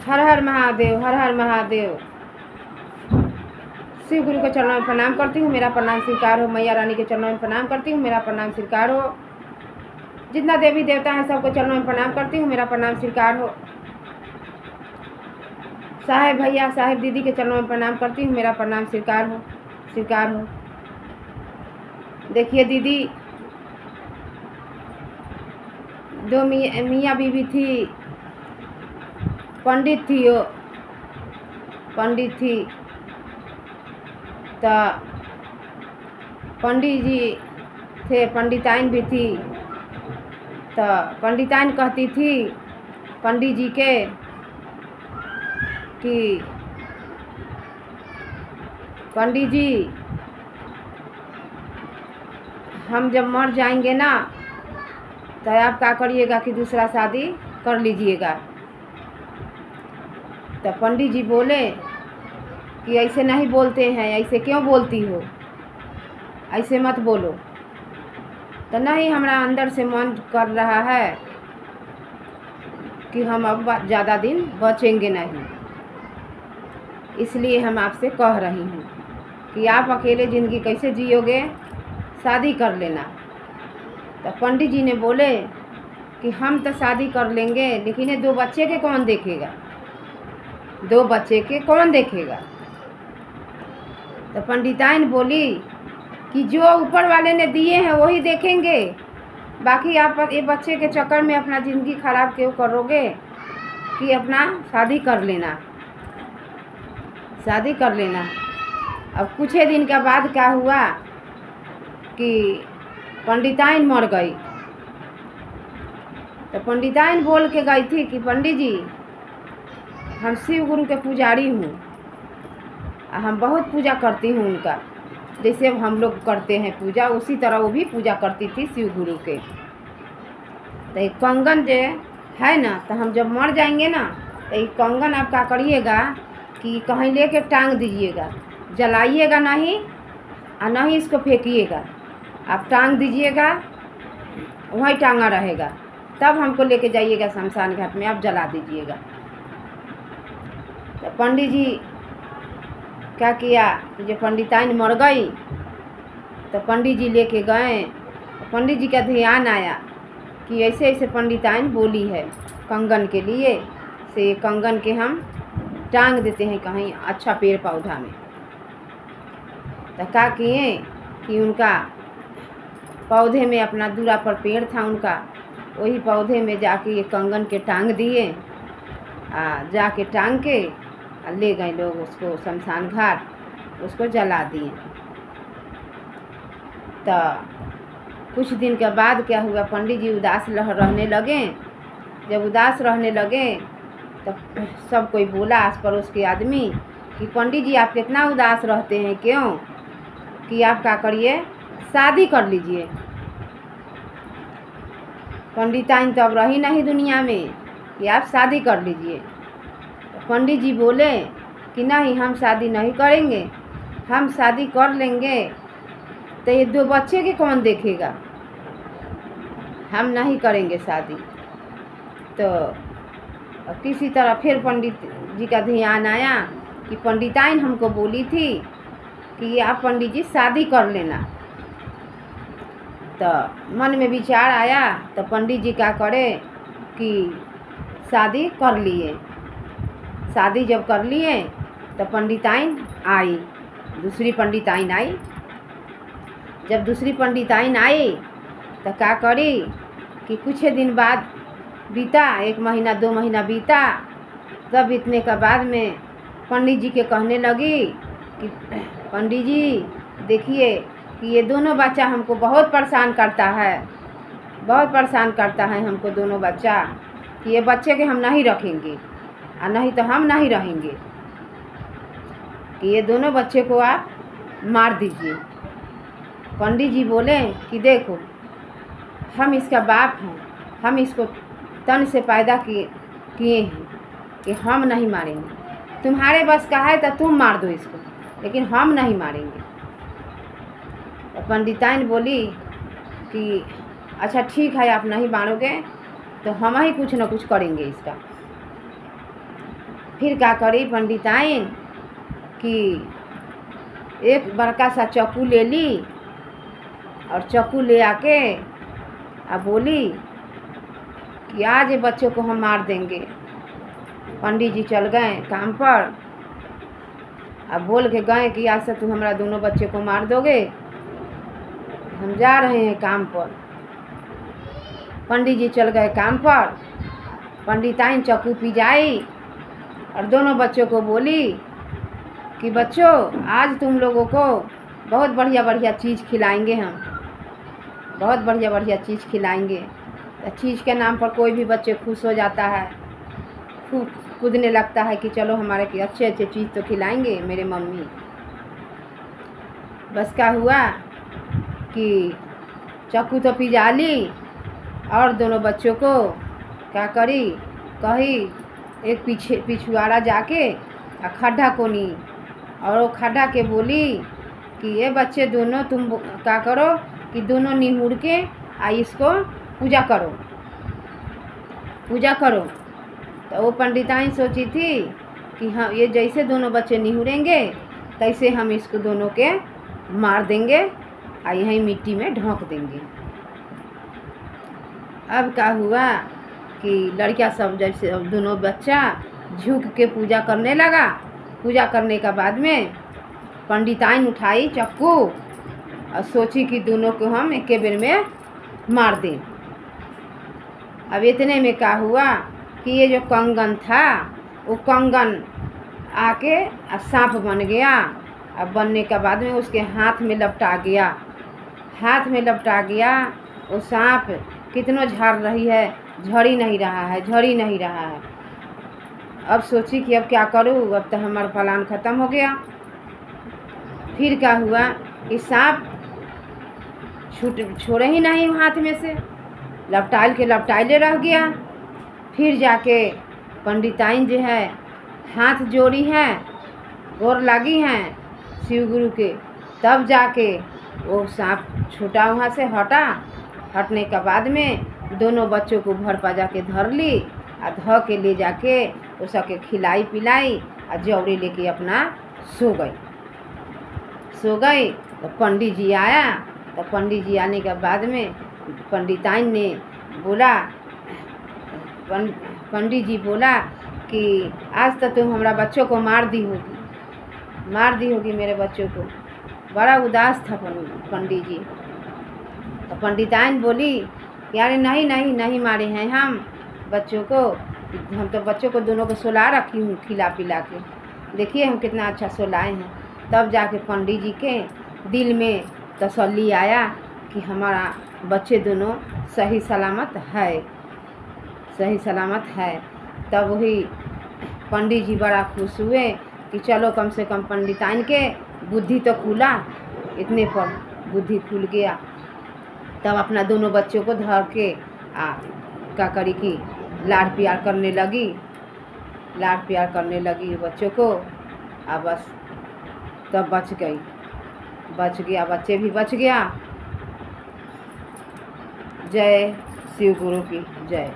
हर हर महादेव, हर हर महादेव। शिव गुरु के चरणों में प्रणाम करती हूँ, मेरा प्रणाम स्वीकार हो। मैया रानी के चरणों में प्रणाम करती हूँ, मेरा प्रणाम स्वीकार हो। जितना देवी देवता हैं सबको चरणों में प्रणाम करती हूँ, मेरा प्रणाम स्वीकार हो। साहेब भैया साहेब दीदी के चरणों में प्रणाम करती हूँ, मेरा प्रणाम स्वीकार हो, स्वीकार हो। देखिए दीदी, दो मियाँ बीवी थी, पंडित थी, वो पंडित थी तो पंडित जी थे, पंडिताइन भी थी। तो पंडिताइन कहती थी पंडित जी के कि पंडित जी हम जब मर जाएंगे ना तो आप क्या करिएगा कि दूसरा शादी कर लीजिएगा। तो पंडित जी बोले कि ऐसे नहीं बोलते हैं, ऐसे क्यों बोलती हो, ऐसे मत बोलो। तो नहीं, हमारा अंदर से मन कर रहा है कि हम अब ज़्यादा दिन बचेंगे नहीं, इसलिए हम आपसे कह रही हूँ कि आप अकेले ज़िंदगी कैसे जियोगे, शादी कर लेना। तो पंडित जी ने बोले कि हम तो शादी कर लेंगे, लेकिन ये 2 बच्चे के कौन देखेगा, 2 बच्चे के कौन देखेगा। तो पंडिताइन बोली कि जो ऊपर वाले ने दिए हैं वही देखेंगे, बाकी आप ये बच्चे के चक्कर में अपना ज़िंदगी खराब क्यों करोगे, कि अपना शादी कर लेना, शादी कर लेना। अब कुछ ही दिन के बाद क्या हुआ कि पंडिताइन मर गई। तो पंडिताइन बोल के गई थी कि पंडित जी हम शिव गुरु के पुजारी हूँ, हम बहुत पूजा करती हूँ उनका, जैसे हम लोग करते हैं पूजा उसी तरह वो भी पूजा करती थी शिव गुरु के। तो एक कंगन जो है ना, तो हम जब मर जाएंगे ना तो एक कंगन आप क्या करिएगा कि कहीं लेके टांग दीजिएगा, जलाइएगा नहीं और नहीं इसको फेंकिएगा, आप टांग दीजिएगा, वहीं टांगा रहेगा, तब हमको लेके जाइएगा शमशान घाट में, आप जला दीजिएगा। तो पंडित जी क्या किया कि जो पंडिताइन मर गई तो पंडित जी लेके गए। पंडित जी का ध्यान आया कि ऐसे ऐसे पंडिताइन बोली है कंगन के लिए, से कंगन के हम टांग देते हैं कहीं अच्छा पेड़ पौधा में। तो क्या किए कि उनका पौधे में, अपना दूरा पर पेड़ था उनका, वही पौधे में जाके ये कंगन के टांग दिए, जाके टांग के ले गए लोग उसको शमशान घाट, उसको जला दिए। तो कुछ दिन के बाद क्या हुआ, पंडित जी उदास रहने लगे। जब उदास रहने लगे तो सब कोई बोला, आस पड़ोस के आदमी, कि पंडित जी आप कितना उदास रहते हैं, क्यों, कि आप क्या करिए शादी कर लीजिए। पंडिताइन तो अब रही नहीं दुनिया में, कि आप शादी कर लीजिए। तो पंडित जी बोले कि नहीं, हम शादी नहीं करेंगे, हम शादी कर लेंगे तो ये 2 बच्चे के कौन देखेगा, हम नहीं करेंगे शादी। तो किसी तरह फिर पंडित जी का ध्यान आया कि पंडिताइन हमको बोली थी कि आप पंडित जी शादी कर लेना। तो मन में विचार आया तो पंडित जी क्या करे कि शादी कर लिए। शादी जब कर लिए तो पंडिताइन आई, दूसरी पंडिताइन आई। जब दूसरी पंडिताइन आई तो क्या करी कि कुछ दिन बाद बीता, 1 महीना 2 महीना बीता, तब बीतने के बाद में पंडित जी के कहने लगी कि पंडित जी देखिए कि ये दोनों बच्चा हमको बहुत परेशान करता है, बहुत परेशान करता है हमको दोनों बच्चा, कि ये बच्चे के हम नहीं रखेंगे और नहीं तो हम नहीं रहेंगे, कि ये दोनों बच्चे को आप मार दीजिए। पंडित जी बोले कि देखो हम इसका बाप हैं, हम इसको तन से पैदा किए हैं कि हम नहीं मारेंगे, तुम्हारे बस का है तो तुम मार दो इसको, लेकिन हम नहीं मारेंगे। तो पंडिताइन बोली कि अच्छा ठीक है, आप नहीं मारोगे तो हम ही कुछ न कुछ करेंगे इसका। फिर क्या करी पंडिताइन कि एक बड़का सा चाकू ले ली और चाकू ले आके अब बोली कि आज ये बच्चों को हम मार देंगे। पंडित जी चल गए काम पर। अब बोल के गए कि आज से तुम हमारा दोनों बच्चे को मार दोगे, हम जा रहे हैं काम पर। पंडित जी चल गए काम पर। पंडिताइन चाकू पिजाई और दोनों बच्चों को बोली कि बच्चों आज तुम लोगों को बहुत बढ़िया बढ़िया चीज़ खिलाएंगे, हम बहुत बढ़िया बढ़िया चीज़ खिलाएंगे। तो चीज़ के नाम पर कोई भी बच्चे खुश हो जाता है, खूब कूदने लगता है कि चलो हमारे की अच्छे अच्छे चीज़ तो खिलाएंगे मेरे मम्मी। बस क्या हुआ कि चाकू तो पिजा ली और दोनों बच्चों को क्या करी कही एक पिछुआड़ा जाके खड्डा कोनी और वो खड्डा के बोली कि ये बच्चे दोनों तुम क्या करो कि दोनों निहुर के इसको पूजा करो, पूजा करो। तो वो पंडिताइन सोची थी कि हाँ ये जैसे दोनों बच्चे निहुरेंगे तैसे हम इसको दोनों के मार देंगे और यहीं मिट्टी में ढोक देंगे। अब क्या हुआ कि लड़कियां सब जैसे दोनों बच्चा झुक के पूजा करने लगा। पूजा करने का बाद में पंडिताइन उठाई चाकू और सोची कि दोनों को हम एक बेर में मार दें। अब इतने में क्या हुआ कि ये जो कंगन था वो कंगन आके सांप बन गया। अब बनने के बाद में उसके हाथ में लपटा गया। हाथ में लपटा गया वो सांप कितनों झाड़ रही है, झड़ी नहीं रहा है, झड़ी नहीं रहा है। अब सोची कि अब क्या करूँ, अब तो हमारा प्लान ख़त्म हो गया। फिर क्या हुआ कि सांप छोड़े ही नहीं हाथ में से, लपटाइल के लपटाइले रह गया। फिर जाके पंडिताइन जो है हाथ जोड़ी हैं, गोर लगी हैं शिव गुरु के, तब जाके वो सांप छूटा वहाँ से हटा। हटने के बाद में दोनों बच्चों को घर पर जाके धर ली और धो के ले जाके उसके खिलाई पिलाई और जौड़ी लेके अपना सो गई। तो पंडित जी आया। तो पंडित जी आने के बाद में पंडिताइन ने बोला, पंडित जी बोला कि आज तक तुम हमारा बच्चों को मार दी होगी मेरे बच्चों को। बड़ा उदास था पंडित जी। तो पंडिताइन बोली कि अरे नहीं नहीं नहीं मारे हैं हम बच्चों को, हम तो बच्चों को दोनों को सुला रखी हूँ खिला पिला के, देखिए हम कितना अच्छा सुलाए हैं। तब जाके पंडित जी के दिल में तसल्ली आया कि हमारा बच्चे दोनों सही सलामत है, सही सलामत है। तब वही पंडित जी बड़ा खुश हुए कि चलो कम से कम पंडिताइन के बुद्धि तो खुला, इतने पर बुद्धि खुल गया। तब अपना दोनों बच्चों को धर के क्या करी कि लाड प्यार करने लगी, लाड प्यार करने लगी बच्चों को। बस तब बच गया, बच्चे भी बच गया। जय शिव गुरु की जय।